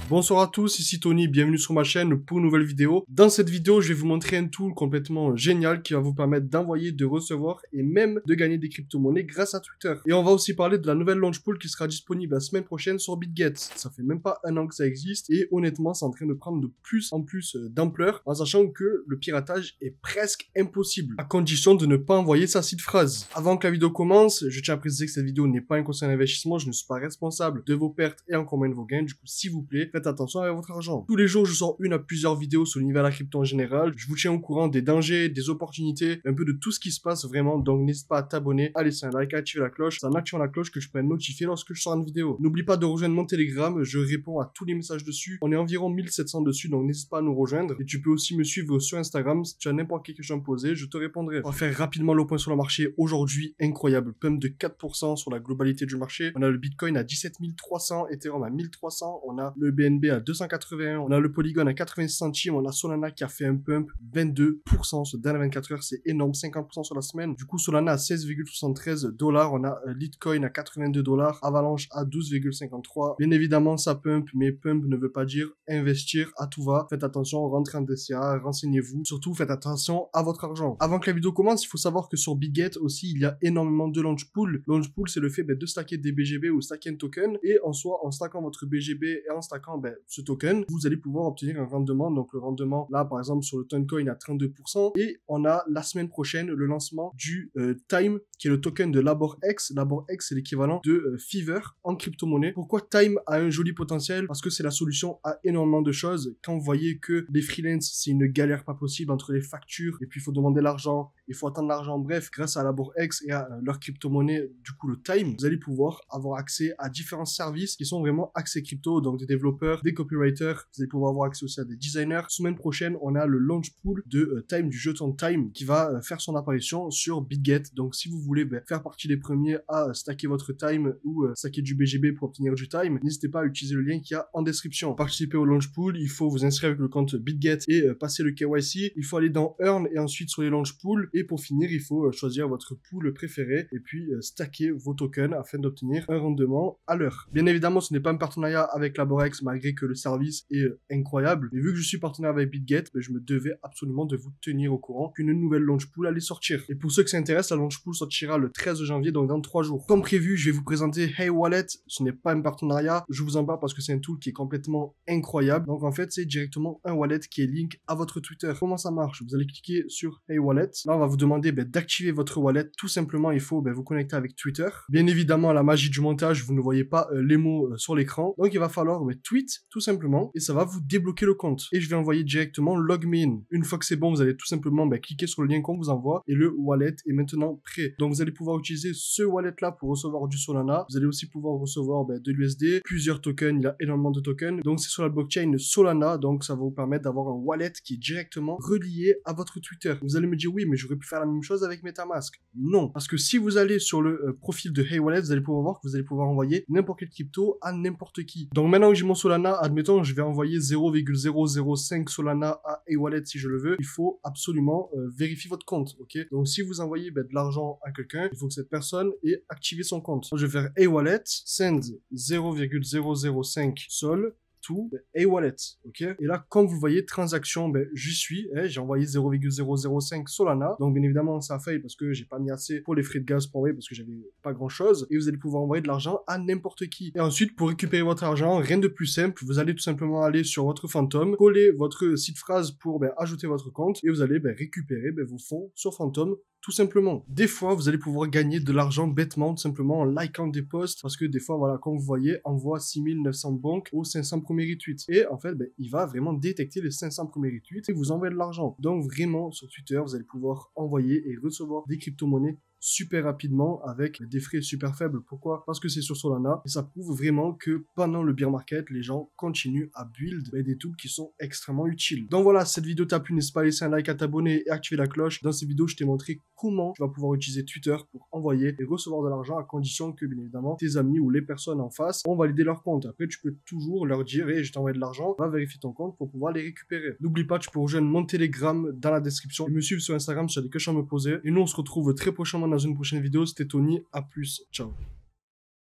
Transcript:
Bonsoir à tous, ici Tony, bienvenue sur ma chaîne pour une nouvelle vidéo. Dans cette vidéo, je vais vous montrer un tool complètement génial qui va vous permettre d'envoyer, de recevoir et même de gagner des crypto-monnaies grâce à Twitter. Et on va aussi parler de la nouvelle launch pool qui sera disponible la semaine prochaine sur BitGet. Ça fait même pas un an que ça existe et honnêtement, c'est en train de prendre de plus en plus d'ampleur en sachant que le piratage est presque impossible à condition de ne pas envoyer sa seed phrase. Avant que la vidéo commence, je tiens à préciser que cette vidéo n'est pas un conseil d'investissement, je ne suis pas responsable de vos pertes et encore moins de vos gains. Du coup, s'il vous plaît, faites attention avec votre argent. Tous les jours, je sors une à plusieurs vidéos sur l'univers de la crypto en général. Je vous tiens au courant des dangers, des opportunités, un peu de tout ce qui se passe vraiment. Donc, n'hésite pas à t'abonner, à laisser un like, à activer la cloche. C'est en activant la cloche que je peux être notifié lorsque je sors une vidéo. N'oublie pas de rejoindre mon Telegram. Je réponds à tous les messages dessus. On est environ 1700 dessus, donc n'hésite pas à nous rejoindre. Et tu peux aussi me suivre sur Instagram. Si tu as n'importe quelle question à me poser, je te répondrai. On va faire rapidement le point sur le marché. Aujourd'hui, incroyable. Pump de 4% sur la globalité du marché. On a le Bitcoin à 17 300, Ethereum à 1300. On a le BNB à 281, on a le Polygon à 86 centimes, on a Solana qui a fait un pump 22% sur dernière 24 heures, c'est énorme, 50% sur la semaine. Du coup, Solana à 16,73 $, on a Litecoin à 82 $, Avalanche à 12,53. Bien évidemment, ça pump, mais pump ne veut pas dire investir à tout va. Faites attention, rentrez en DCA, renseignez-vous. Surtout, faites attention à votre argent. Avant que la vidéo commence, il faut savoir que sur BitGet aussi, il y a énormément de launch pool. Launch pool, c'est le fait de stacker des BGB ou stacker un token. Et en soi, en stackant votre BGB et en stackant ce token, vous allez pouvoir obtenir un rendement. Donc le rendement là par exemple sur le Toncoin à 32%. Et on a la semaine prochaine le lancement du Time qui est le token de LaborX. LaborX c'est l'équivalent de Fever en crypto-monnaie. Pourquoi Time a un joli potentiel? Parce que c'est la solution à énormément de choses. Quand vous voyez que les freelances c'est une galère pas possible entre les factures et puis il faut demander l'argent, il faut attendre l'argent, bref, grâce à LaborX et à leur crypto-monnaie, du coup le Time, vous allez pouvoir avoir accès à différents services qui sont vraiment axés crypto, donc des développeurs, des copywriters, vous allez pouvoir avoir accès aussi à des designers. Semaine prochaine, on a le launch pool de Time, du jeton Time, qui va faire son apparition sur BitGet. Donc si vous voulez faire partie des premiers à stacker votre Time ou stacker du BGB pour obtenir du Time, n'hésitez pas à utiliser le lien qu'il y a en description. Pour participer au launch pool, il faut vous inscrire avec le compte BitGet et passer le KYC. Il faut aller dans Earn et ensuite sur les launch pools. Et pour finir, il faut choisir votre pool préféré et puis stacker vos tokens afin d'obtenir un rendement à l'heure. Bien évidemment, ce n'est pas un partenariat avec LaborX malgré que le service est incroyable. Mais vu que je suis partenaire avec BitGet, je me devais absolument de vous tenir au courant qu'une nouvelle launch pool allait sortir. Et pour ceux qui s'intéressent, la launch pool sortira le 13 janvier, donc dans 3 jours. Comme prévu, je vais vous présenter Hey Wallet. Ce n'est pas un partenariat. Je vous en parle parce que c'est un tool qui est complètement incroyable. Donc en fait, c'est directement un wallet qui est link à votre Twitter. Comment ça marche? Vous allez cliquer sur Hey Wallet. Là, on va vous demander d'activer votre wallet. Tout simplement, il faut vous connecter avec Twitter. Bien évidemment, la magie du montage, vous ne voyez pas les mots sur l'écran. Donc il va falloir tweet tout simplement et ça va vous débloquer le compte. Et je vais envoyer directement log me in. Une fois que c'est bon, vous allez tout simplement cliquer sur le lien qu'on vous envoie et le wallet est maintenant prêt. Donc vous allez pouvoir utiliser ce wallet là pour recevoir du Solana. Vous allez aussi pouvoir recevoir de l'USD, plusieurs tokens, il y a énormément de tokens. Donc c'est sur la blockchain Solana, donc ça va vous permettre d'avoir un wallet qui est directement relié à votre Twitter. Vous allez me dire oui, mais j'aurais pu faire la même chose avec MetaMask. Non, parce que si vous allez sur le profil de Hey Wallet, vous allez pouvoir voir que vous allez pouvoir envoyer n'importe quelle crypto à n'importe qui. Donc maintenant que j'ai mon Solana, admettons je vais envoyer 0,005 Solana à Hey Wallet si je le veux, il faut absolument vérifier votre compte, ok? Donc si vous envoyez de l'argent à quelqu'un, il faut que cette personne ait activé son compte. Donc, je vais faire Hey Wallet, send 0,005 Sol to Hey Wallet, ok? Et là, comme vous voyez, transaction, j'y suis, j'ai envoyé 0,005 Solana, donc bien évidemment, ça a failli parce que j'ai pas mis assez pour les frais de gaz pour envoyer parce que j'avais pas grand chose, et vous allez pouvoir envoyer de l'argent à n'importe qui. Et ensuite, pour récupérer votre argent, rien de plus simple, vous allez tout simplement aller sur votre Phantom, coller votre seed phrase pour ajouter votre compte, et vous allez récupérer vos fonds sur Phantom, tout simplement. Des fois, vous allez pouvoir gagner de l'argent bêtement, tout simplement en likant des posts, parce que des fois, voilà, comme vous voyez, envoie 6900 banques aux 500 premiers retweets. Et en fait, il va vraiment détecter les 500 premiers retweets et vous envoyer de l'argent. Donc vraiment, sur Twitter, vous allez pouvoir envoyer et recevoir des crypto-monnaies super rapidement avec des frais super faibles. Pourquoi? Parce que c'est sur Solana et ça prouve vraiment que pendant le bear market, les gens continuent à build des tools qui sont extrêmement utiles. Donc voilà, cette vidéo t'a plu, n'hésite pas à laisser un like, à t'abonner et activer la cloche. Dans cette vidéo, je t'ai montré comment tu vas pouvoir utiliser Twitter pour envoyer et recevoir de l'argent à condition que, bien évidemment, tes amis ou les personnes en face ont validé leur compte. Après, tu peux toujours leur dire, je t'envoie de l'argent, va vérifier ton compte pour pouvoir les récupérer. N'oublie pas, tu peux rejoindre mon Telegram dans la description et me suivre sur Instagram si tu as des questions à me poser. Et nous, on se retrouve très prochainement dans une prochaine vidéo. C'était Tony, à plus, ciao.